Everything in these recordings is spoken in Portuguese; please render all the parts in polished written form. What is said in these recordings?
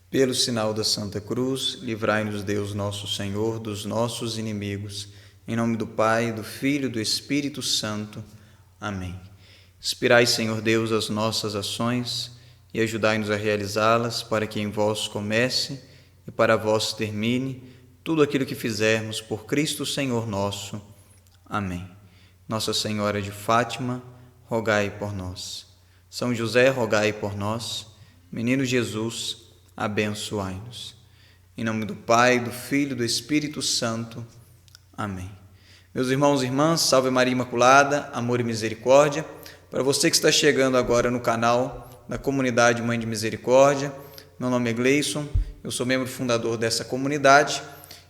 Pelo sinal da Santa Cruz, livrai-nos Deus nosso Senhor dos nossos inimigos. Em nome do Pai, do Filho e do Espírito Santo. Amém. Inspirai, Senhor Deus, as nossas ações e ajudai-nos a realizá-las, para que em vós comece e para vós termine tudo aquilo que fizermos por Cristo Senhor nosso. Amém. Nossa Senhora de Fátima, rogai por nós. São José, rogai por nós. Menino Jesus, abençoai-nos. Em nome do Pai, do Filho e do Espírito Santo. Amém. Meus irmãos e irmãs, salve Maria Imaculada, amor e misericórdia. Para você que está chegando agora no canal da Comunidade Mãe de Misericórdia, meu nome é Gleison, eu sou membro fundador dessa comunidade.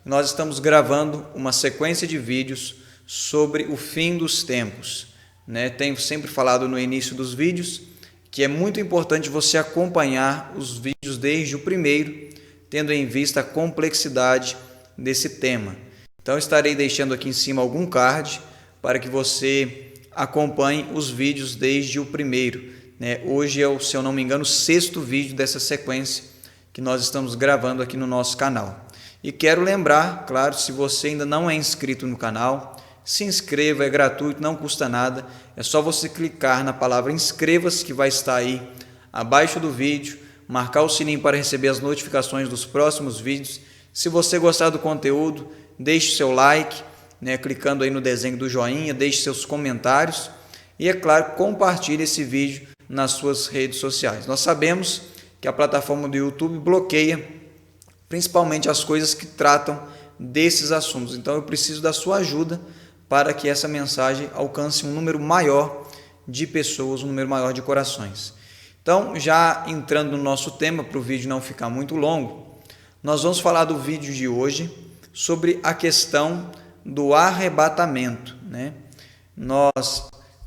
Nós estamos gravando uma sequência de vídeos sobre o fim dos tempos. Tenho sempre falado no início dos vídeos que é muito importante você acompanhar os vídeos desde o primeiro, tendo em vista a complexidade desse tema. Então, estarei deixando aqui em cima algum card para que você acompanhe os vídeos desde o primeiro. Hoje é, se eu não me engano, o 6º vídeo dessa sequência que nós estamos gravando aqui no nosso canal. E quero lembrar, claro, se você ainda não é inscrito no canal, se inscreva, é gratuito, não custa nada. É só você clicar na palavra inscreva-se, que vai estar aí abaixo do vídeo, marcar o sininho para receber as notificações dos próximos vídeos. Se você gostar do conteúdo, deixe seu like, clicando aí no desenho do joinha, deixe seus comentários e, é claro, compartilhe esse vídeo nas suas redes sociais. Nós sabemos que a plataforma do YouTube bloqueia principalmente as coisas que tratam desses assuntos. Então, eu preciso da sua ajuda para que essa mensagem alcance um número maior de pessoas, um número maior de corações. Então, já entrando no nosso tema, para o vídeo não ficar muito longo, nós vamos falar do vídeo de hoje sobre a questão do arrebatamento.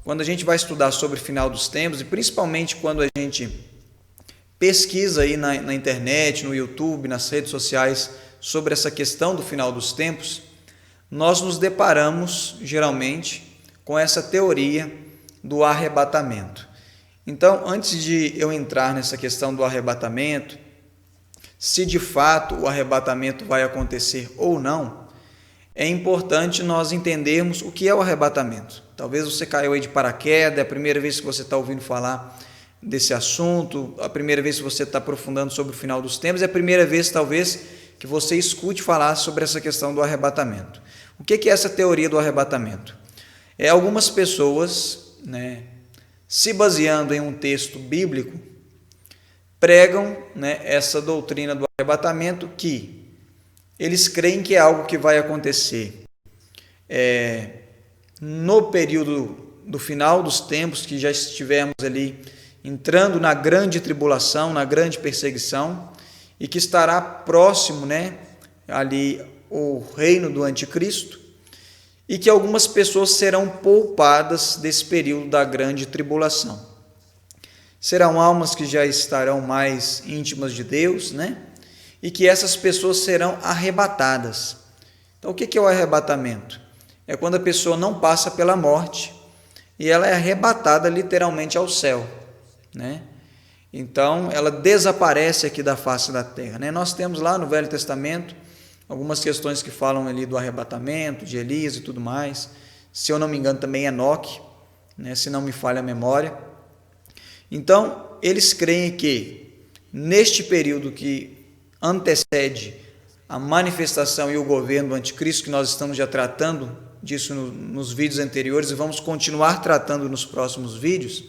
Quando a gente vai estudar sobre o final dos tempos, e principalmente quando a gente pesquisa aí na internet, no YouTube, nas redes sociais, sobre essa questão do final dos tempos, nós nos deparamos, geralmente, com essa teoria do arrebatamento. Então, antes de eu entrar nessa questão do arrebatamento, se de fato o arrebatamento vai acontecer ou não, é importante nós entendermos o que é o arrebatamento. Talvez você caiu aí de paraquedas, é a primeira vez que você está ouvindo falar desse assunto, a primeira vez que você está aprofundando sobre o final dos tempos, é a primeira vez, talvez, que você escute falar sobre essa questão do arrebatamento. O que é essa teoria do arrebatamento? Algumas pessoas, se baseando em um texto bíblico, pregam essa doutrina do arrebatamento, que eles creem que é algo que vai acontecer no período do final dos tempos, que já estivemos ali entrando na grande tribulação, na grande perseguição, e que estará próximo, ali o reino do anticristo, e que algumas pessoas serão poupadas desse período da grande tribulação. Serão almas que já estarão mais íntimas de Deus, e que essas pessoas serão arrebatadas. Então, o que é o arrebatamento? É quando a pessoa não passa pela morte e ela é arrebatada literalmente ao céu, Então, ela desaparece aqui da face da terra. Nós temos lá no Velho Testamento algumas questões que falam ali do arrebatamento, de Elias e tudo mais. Se eu não me engano, também Enoque, se não me falha a memória. Então, eles creem que neste período que antecede a manifestação e o governo do anticristo, que nós estamos já tratando disso nos vídeos anteriores e vamos continuar tratando nos próximos vídeos,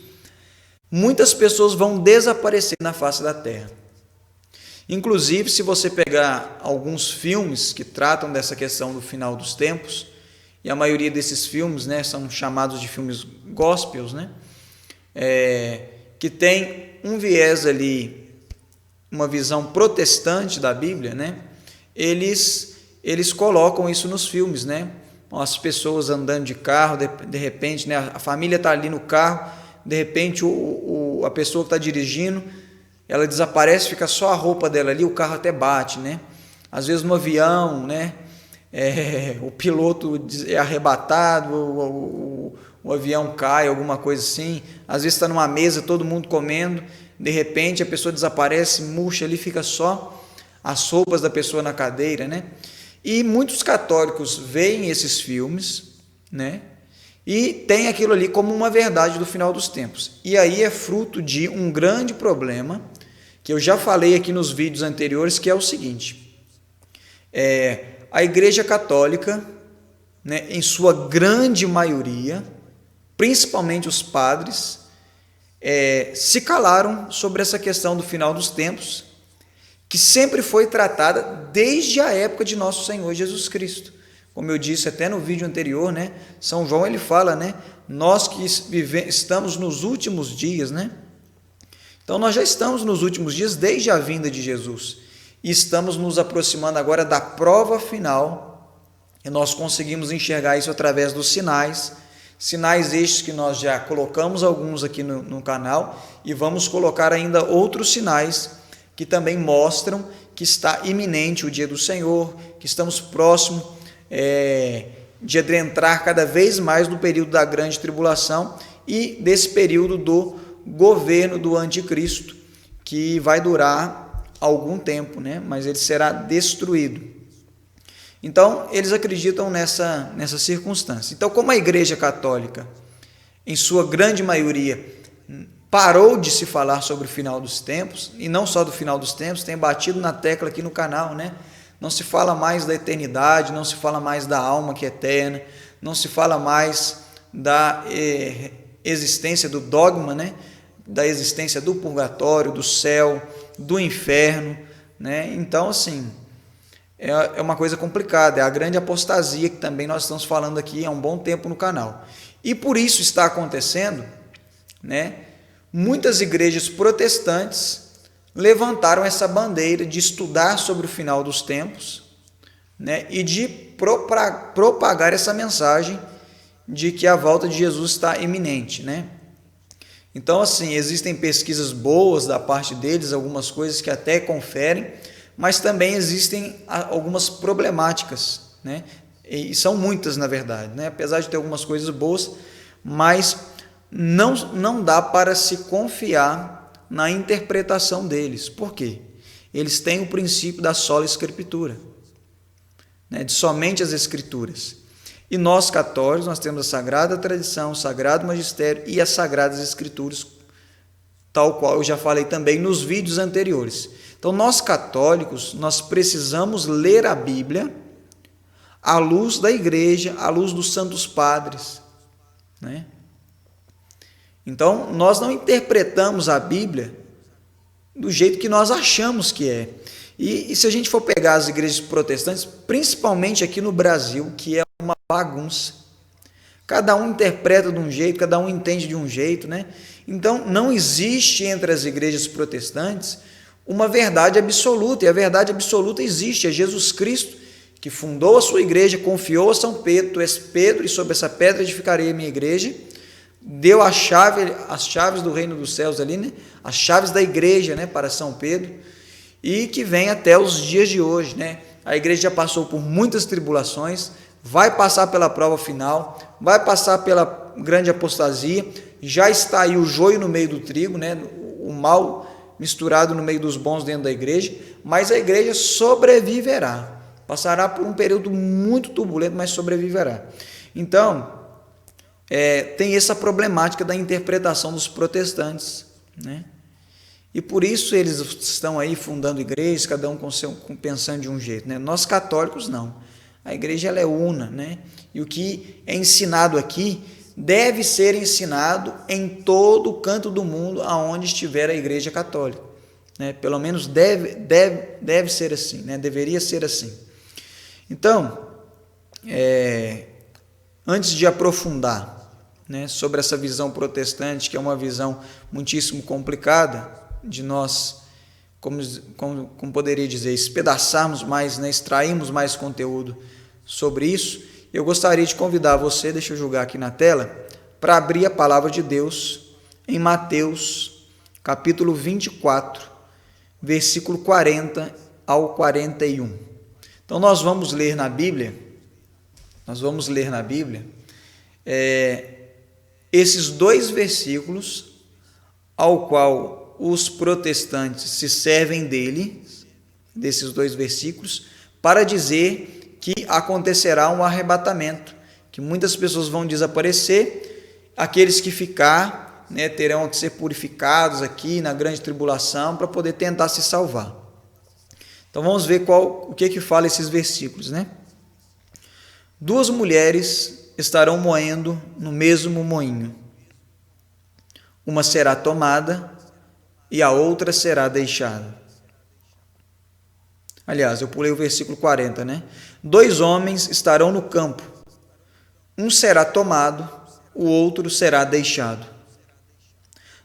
muitas pessoas vão desaparecer na face da terra. Inclusive, se você pegar alguns filmes que tratam dessa questão do final dos tempos, e a maioria desses filmes são chamados de filmes gospels, que tem um viés ali, uma visão protestante da Bíblia, eles colocam isso nos filmes, as pessoas andando de carro, de repente, a família está ali no carro, de repente a pessoa que está dirigindo, ela desaparece, fica só a roupa dela ali, o carro até bate, Às vezes no avião, o piloto é arrebatado, o avião cai, alguma coisa assim. Às vezes está numa mesa, todo mundo comendo, De repente a pessoa desaparece, murcha ali, fica só as roupas da pessoa na cadeira, né? E muitos católicos veem esses filmes, né? E tem aquilo ali como uma verdade do final dos tempos. E aí é fruto de um grande problema, que eu já falei aqui nos vídeos anteriores, que é o seguinte: a Igreja Católica, né, em sua grande maioria, principalmente os padres, se calaram sobre essa questão do final dos tempos, que sempre foi tratada desde a época de nosso Senhor Jesus Cristo. Como eu disse até no vídeo anterior, né, São João ele fala, né, nós que estamos nos últimos dias, né? Então nós já estamos nos últimos dias desde a vinda de Jesus e estamos nos aproximando agora da prova final, e nós conseguimos enxergar isso através dos sinais estes que nós já colocamos alguns aqui no canal, e vamos colocar ainda outros sinais que também mostram que está iminente o dia do Senhor, que estamos próximos de adentrar cada vez mais no período da grande tribulação e desse período do governo do anticristo, que vai durar algum tempo, né? Mas ele será destruído. Então, eles acreditam nessa circunstância. Então, como a Igreja Católica, em sua grande maioria, parou de se falar sobre o final dos tempos, e não só do final dos tempos, tem batido na tecla aqui no canal, né? Não se fala mais da eternidade, não se fala mais da alma que é eterna, não se fala mais da existência do dogma, né? Da existência do purgatório, do céu, do inferno, né? Então, assim, é uma coisa complicada, é a grande apostasia que também nós estamos falando aqui há um bom tempo no canal. E por isso está acontecendo, né? Muitas igrejas protestantes levantaram essa bandeira de estudar sobre o final dos tempos, né? E de propagar essa mensagem de que a volta de Jesus está iminente, né? Então, assim, existem pesquisas boas da parte deles, algumas coisas que até conferem, mas também existem algumas problemáticas, né? E são muitas, na verdade, né? Apesar de ter algumas coisas boas, mas não dá para se confiar na interpretação deles. Por quê? Eles têm o princípio da sola escritura, né? De somente as escrituras. E nós católicos, nós temos a sagrada tradição, o sagrado magistério e as sagradas escrituras, tal qual eu já falei também nos vídeos anteriores. Então, nós católicos, nós precisamos ler a Bíblia à luz da igreja, à luz dos santos padres, né? Então, nós não interpretamos a Bíblia do jeito que nós achamos que é. E se a gente for pegar as igrejas protestantes, principalmente aqui no Brasil, que é uma bagunça, cada um interpreta de um jeito, cada um entende de um jeito, né? Então, não existe entre as igrejas protestantes uma verdade absoluta, e a verdade absoluta existe, é Jesus Cristo, que fundou a sua igreja, confiou a São Pedro: tu és Pedro, e sobre essa pedra edificarei a minha igreja, deu as chaves do reino dos céus ali, né? As chaves da igreja, né? Para São Pedro, e que vem até os dias de hoje, né? A igreja já passou por muitas tribulações, vai passar pela prova final, vai passar pela grande apostasia, já está aí o joio no meio do trigo, né? O mal misturado no meio dos bons dentro da igreja, mas a igreja sobreviverá, passará por um período muito turbulento, mas sobreviverá. Então, tem essa problemática da interpretação dos protestantes, né? E por isso eles estão aí fundando igrejas, cada um pensando de um jeito, né? Nós católicos não, a igreja ela é una, né? E o que é ensinado aqui deve ser ensinado em todo o canto do mundo aonde estiver a igreja católica, né? Pelo menos deve ser assim, né? Deveria ser assim. Então, antes de aprofundar, né, sobre essa visão protestante, que é uma visão muitíssimo complicada, de nós, como poderia dizer, espedaçarmos mais, né, extrairmos mais conteúdo sobre isso, eu gostaria de convidar você, deixa eu jogar aqui na tela, para abrir a palavra de Deus em Mateus, capítulo 24, versículo 40 ao 41. Então, nós vamos ler na Bíblia, esses dois versículos, ao qual os protestantes se servem desses 2 versículos, para dizer que acontecerá um arrebatamento, que muitas pessoas vão desaparecer, aqueles que ficar, terão que ser purificados aqui na grande tribulação para poder tentar se salvar. Então vamos ver o que fala esses versículos, 2 mulheres estarão moendo no mesmo moinho. Uma será tomada e a outra será deixada. Aliás, eu pulei o versículo 40, 2 homens estarão no campo. Um será tomado, o outro será deixado.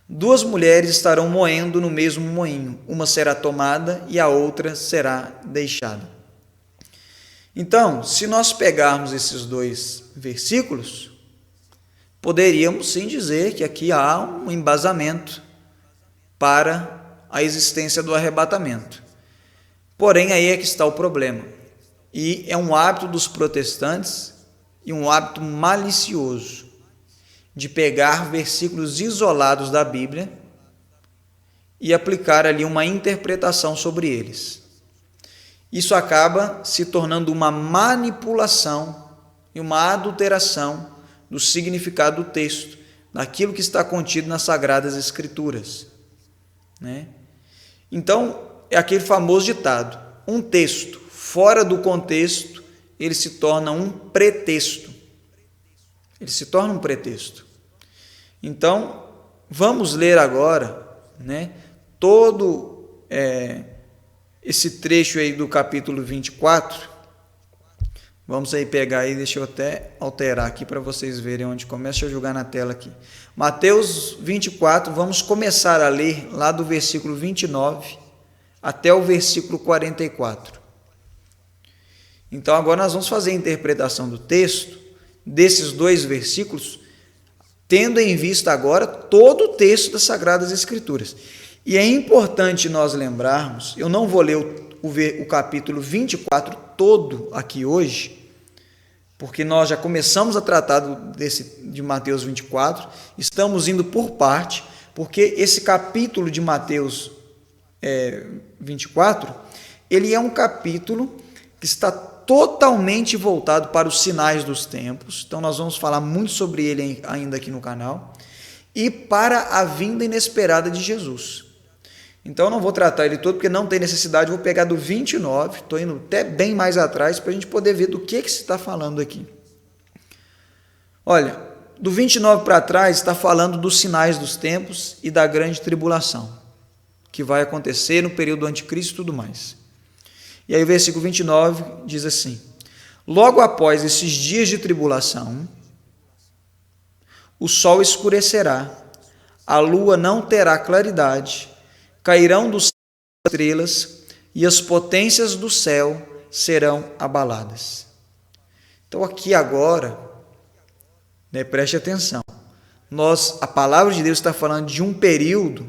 2 mulheres estarão moendo no mesmo moinho. Uma será tomada e a outra será deixada. Então, se nós pegarmos esses 2 versículos, poderíamos sim dizer que aqui há um embasamento para a existência do arrebatamento. Porém, aí é que está o problema. E é um hábito dos protestantes e um hábito malicioso de pegar versículos isolados da Bíblia e aplicar ali uma interpretação sobre eles. Isso acaba se tornando uma manipulação e uma adulteração do significado do texto, daquilo que está contido nas Sagradas Escrituras. Então, é aquele famoso ditado: um texto fora do contexto, ele se torna um pretexto. Ele se torna um pretexto. Então, vamos ler agora, todo esse trecho aí do capítulo 24. Vamos aí pegar aí, deixa eu até alterar aqui para vocês verem onde começa. Deixa eu jogar na tela aqui. Mateus 24, vamos começar a ler lá do versículo 29 até o versículo 44. Então, agora nós vamos fazer a interpretação do texto, desses 2 versículos, tendo em vista agora todo o texto das Sagradas Escrituras. E é importante nós lembrarmos, eu não vou ler o capítulo 24 todo aqui hoje, porque nós já começamos a tratar de Mateus 24, estamos indo por parte, porque esse capítulo de Mateus 24, ele é um capítulo que está totalmente voltado para os sinais dos tempos, então nós vamos falar muito sobre ele ainda aqui no canal, e para a vinda inesperada de Jesus. Então, eu não vou tratar ele todo, porque não tem necessidade, vou pegar do 29, estou indo até bem mais atrás, para a gente poder ver do que se está falando aqui. Olha, do 29 para trás, está falando dos sinais dos tempos e da grande tribulação, que vai acontecer no período do anticristo e tudo mais. E aí o versículo 29 diz assim: logo após esses dias de tribulação, o sol escurecerá, a lua não terá claridade, cairão do céu as estrelas e as potências do céu serão abaladas. Então aqui agora, preste atenção, a palavra de Deus está falando de um período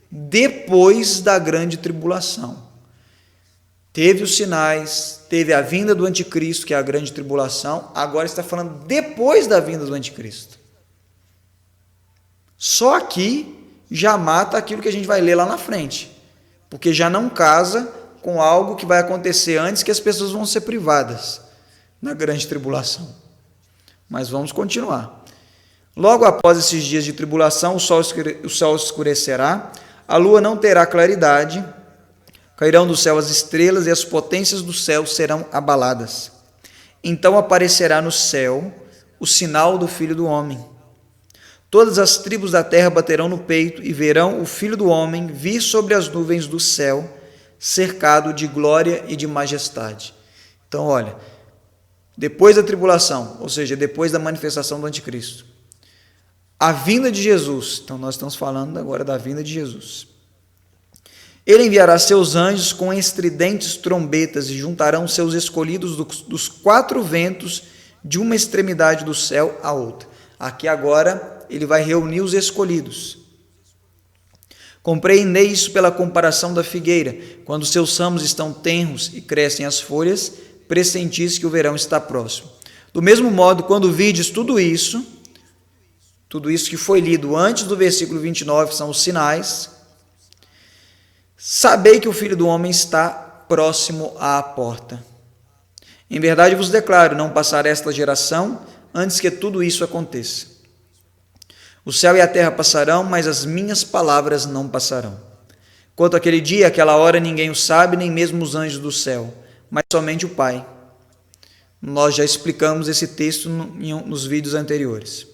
depois da grande tribulação. Teve os sinais, teve a vinda do anticristo, que é a grande tribulação, agora está falando depois da vinda do anticristo. Só aqui já mata aquilo que a gente vai ler lá na frente, porque já não casa com algo que vai acontecer antes, que as pessoas vão ser privadas na grande tribulação. Mas vamos continuar. Logo após esses dias de tribulação, o sol escurecerá, a lua não terá claridade, cairão do céu as estrelas e as potências do céu serão abaladas. Então aparecerá no céu o sinal do Filho do Homem. Todas as tribos da terra baterão no peito e verão o Filho do Homem vir sobre as nuvens do céu, cercado de glória e de majestade. Então, olha, depois da tribulação, ou seja, depois da manifestação do anticristo, a vinda de Jesus, então nós estamos falando agora da vinda de Jesus. Ele enviará seus anjos com estridentes trombetas e juntarão seus escolhidos dos 4 ventos de uma extremidade do céu à outra. Aqui agora ele vai reunir os escolhidos. Compreendei isso pela comparação da figueira. Quando seus ramos estão tenros e crescem as folhas, pressentis que o verão está próximo. Do mesmo modo, quando vides tudo isso que foi lido antes do versículo 29, são os sinais, Sabei que o Filho do Homem está próximo à porta. Em verdade vos declaro, não passará esta geração antes que tudo isso aconteça. O céu e a terra passarão, mas as minhas palavras não passarão. Quanto àquele dia, aquela hora, ninguém o sabe, nem mesmo os anjos do céu, mas somente o Pai. Nós já explicamos esse texto nos vídeos anteriores.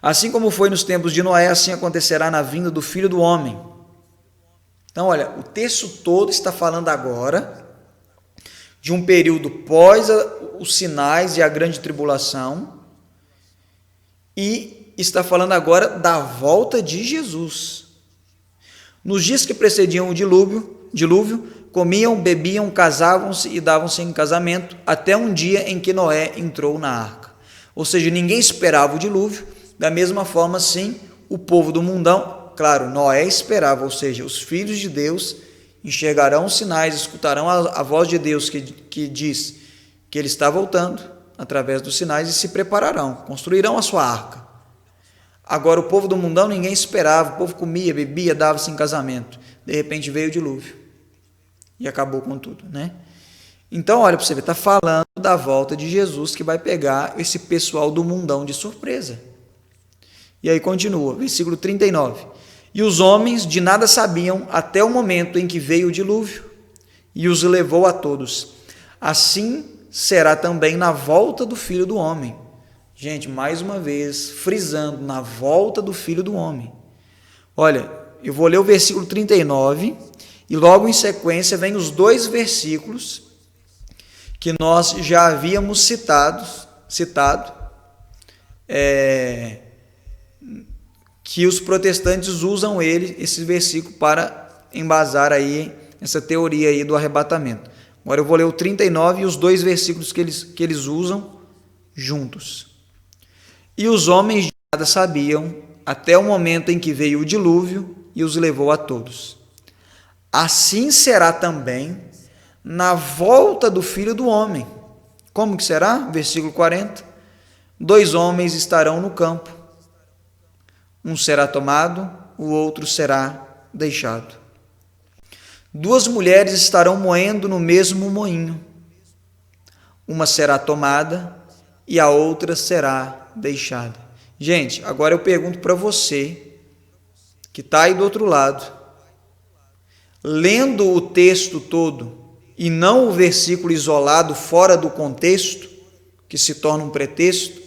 Assim como foi nos tempos de Noé, assim acontecerá na vinda do Filho do Homem. Então, olha, o texto todo está falando agora de um período pós os sinais e a grande tribulação, e está falando agora da volta de Jesus. Nos dias que precediam o dilúvio, comiam, bebiam, casavam-se e davam-se em casamento, até um dia em que Noé entrou na arca. Ou seja, ninguém esperava o dilúvio. Da mesma forma, sim, o povo do mundão, claro, Noé esperava, ou seja, os filhos de Deus enxergarão os sinais, escutarão a voz de Deus que diz que Ele está voltando através dos sinais e se prepararão, construirão a sua arca. Agora, o povo do mundão ninguém esperava, o povo comia, bebia, dava-se em casamento. De repente veio o dilúvio e acabou com tudo, né? Então, olha para você ver, está falando da volta de Jesus que vai pegar esse pessoal do mundão de surpresa. E aí continua, versículo 39. E os homens de nada sabiam até o momento em que veio o dilúvio e os levou a todos. Assim será também na volta do Filho do Homem. Gente, mais uma vez, frisando, na volta do Filho do Homem. Olha, eu vou ler o versículo 39 e logo em sequência vem os dois versículos que nós já havíamos citado, que os protestantes usam esse versículo para embasar aí essa teoria aí do arrebatamento. Agora eu vou ler o 39 e os dois versículos que eles usam juntos. E os homens de nada sabiam até o momento em que veio o dilúvio e os levou a todos. Assim será também na volta do Filho do Homem. Como que será? Versículo 40. 2 homens estarão no campo. Um será tomado, o outro será deixado. 2 mulheres estarão moendo no mesmo moinho. Uma será tomada e a outra será deixada. Gente, agora eu pergunto para você, que está aí do outro lado, lendo o texto todo e não o versículo isolado fora do contexto, que se torna um pretexto,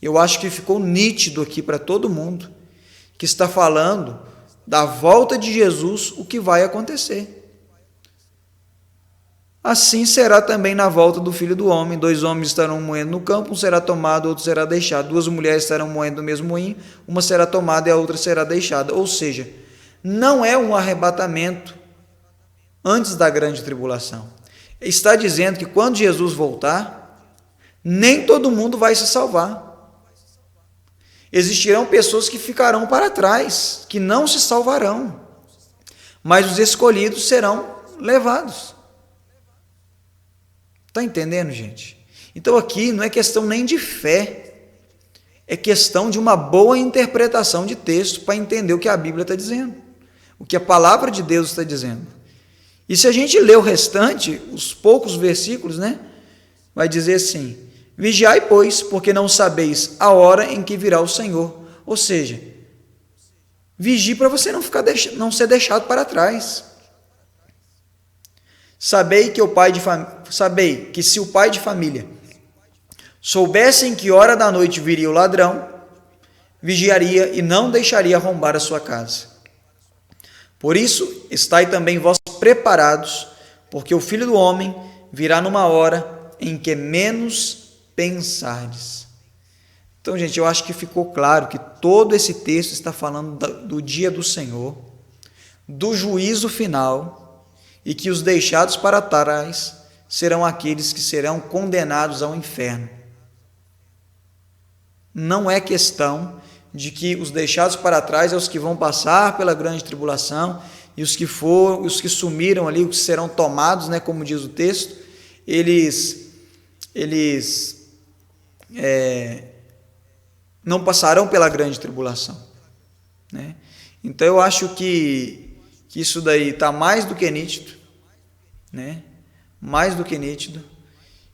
eu acho que ficou nítido aqui para todo mundo que está falando da volta de Jesus, o que vai acontecer. Assim será também na volta do Filho do Homem. 2 homens estarão moendo no campo, um será tomado, outro será deixado. 2 mulheres estarão moendo no mesmo moinho, uma será tomada e a outra será deixada. Ou seja, não é um arrebatamento antes da grande tribulação. Está dizendo que quando Jesus voltar, nem todo mundo vai se salvar. Existirão pessoas que ficarão para trás, que não se salvarão, mas os escolhidos serão levados. Está entendendo, gente? Então aqui não é questão nem de fé, é questão de uma boa interpretação de texto para entender o que a Bíblia está dizendo, o que a palavra de Deus está dizendo. E se a gente ler o restante, os poucos versículos, né, vai dizer assim: vigiai, pois, porque não sabeis a hora em que virá o Senhor. Ou seja, vigie para você não ser deixado para trás. Sabei que se o pai de família soubesse em que hora da noite viria o ladrão, vigiaria e não deixaria arrombar a sua casa. Por isso, estai também vós preparados, porque o Filho do Homem virá numa hora em que menos pensardes. Então, gente, eu acho que ficou claro que todo esse texto está falando do dia do Senhor, do juízo final, e que os deixados para trás serão aqueles que serão condenados ao inferno. Não é questão de que os deixados para trás é os que vão passar pela grande tribulação, e os que sumiram ali, os que serão tomados, né, como diz o texto, eles não passarão pela grande tribulação, né? Então eu acho que que isso daí está mais do que nítido, né? Mais do que nítido.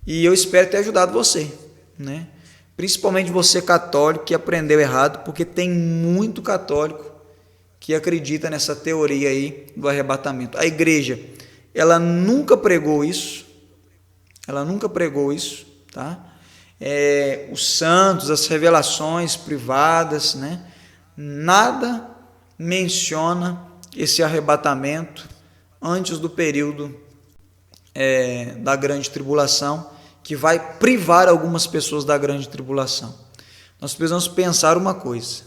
E eu espero ter ajudado você, né? Principalmente você católico que aprendeu errado, porque tem muito católico que acredita nessa teoria aí do arrebatamento. A igreja, ela nunca pregou isso, tá? Os santos, as revelações privadas, né? Nada menciona esse arrebatamento antes do período da grande tribulação, que vai privar algumas pessoas da grande tribulação. Nós precisamos pensar uma coisa,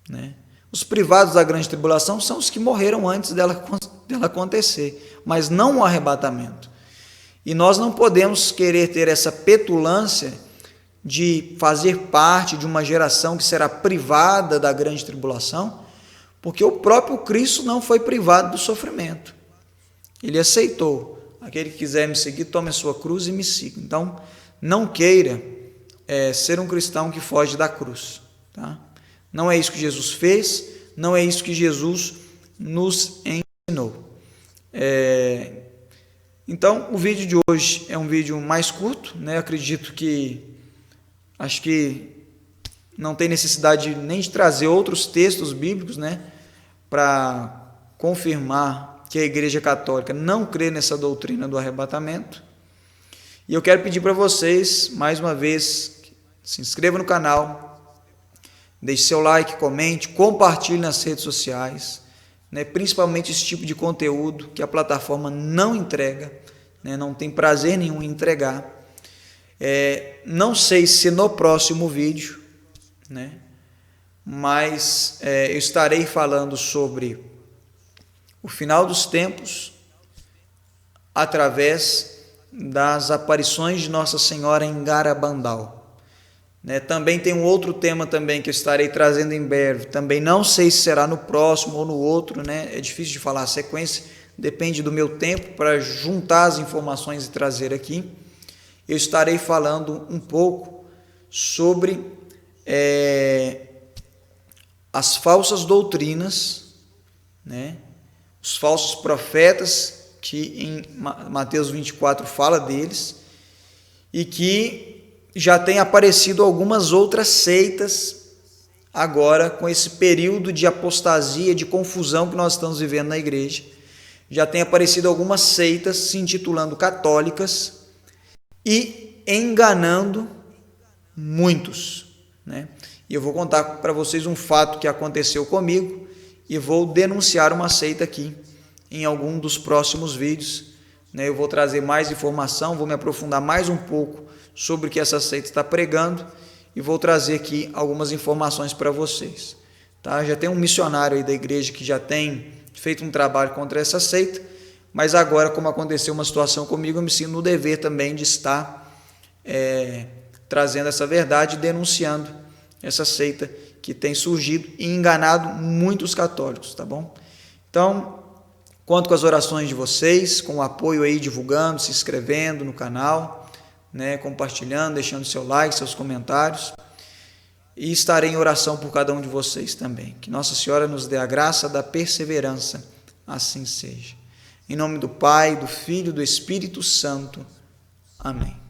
né? Os privados da grande tribulação são os que morreram antes dela acontecer, mas não o arrebatamento. E nós não podemos querer ter essa petulância de fazer parte de uma geração que será privada da grande tribulação, porque o próprio Cristo não foi privado do sofrimento. Ele aceitou. Aquele que quiser me seguir, tome a sua cruz e me siga. Então, não queira ser um cristão que foge da cruz, tá? Não é isso que Jesus fez, não é isso que Jesus nos ensinou. Então, o vídeo de hoje é um vídeo mais curto, né? Acho que não tem necessidade nem de trazer outros textos bíblicos, né, para confirmar que a Igreja Católica não crê nessa doutrina do arrebatamento. E eu quero pedir para vocês, mais uma vez, se inscreva no canal, deixe seu like, comente, compartilhe nas redes sociais, né, principalmente esse tipo de conteúdo que a plataforma não entrega, né, não tem prazer nenhum em entregar. Não sei se no próximo vídeo, né, mas eu estarei falando sobre o final dos tempos através das aparições de Nossa Senhora em Garabandal, né? Também tem um outro tema também que eu estarei trazendo em breve, também não sei se será no próximo ou no outro, né? É difícil de falar a sequência, depende do meu tempo para juntar as informações e trazer aqui. Eu estarei falando um pouco sobre as falsas doutrinas, né? Os falsos profetas, que em Mateus 24 fala deles, e que já tem aparecido algumas outras seitas agora com esse período de apostasia, de confusão que nós estamos vivendo na igreja. Já tem aparecido algumas seitas se intitulando católicas e enganando muitos, né? E eu vou contar para vocês um fato que aconteceu comigo e vou denunciar uma seita aqui em algum dos próximos vídeos, né? Eu vou trazer mais informação, vou me aprofundar mais um pouco sobre o que essa seita está pregando e vou trazer aqui algumas informações para vocês, tá? Já tem um missionário aí da igreja que já tem feito um trabalho contra essa seita, mas agora, como aconteceu uma situação comigo, eu me sinto no dever também de estar trazendo essa verdade e denunciando essa seita que tem surgido e enganado muitos católicos, tá bom? Então, conto com as orações de vocês, com o apoio aí, divulgando, se inscrevendo no canal, né, compartilhando, deixando seu like, seus comentários, e estarei em oração por cada um de vocês também. Que Nossa Senhora nos dê a graça da perseverança, assim seja. Em nome do Pai, do Filho e do Espírito Santo. Amém.